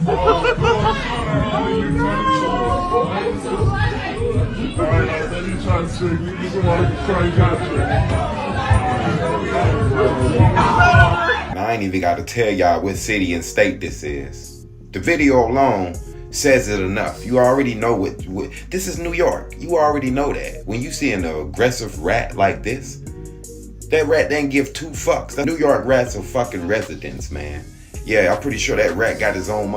I ain't even got to tell y'all what city and state this is. The video alone says it enough. You already know what this is. New York. You already know that. When you see an aggressive rat like this, that rat didn't give two fucks. The New York rats are fucking residents, man. Yeah, I'm pretty sure that rat got his own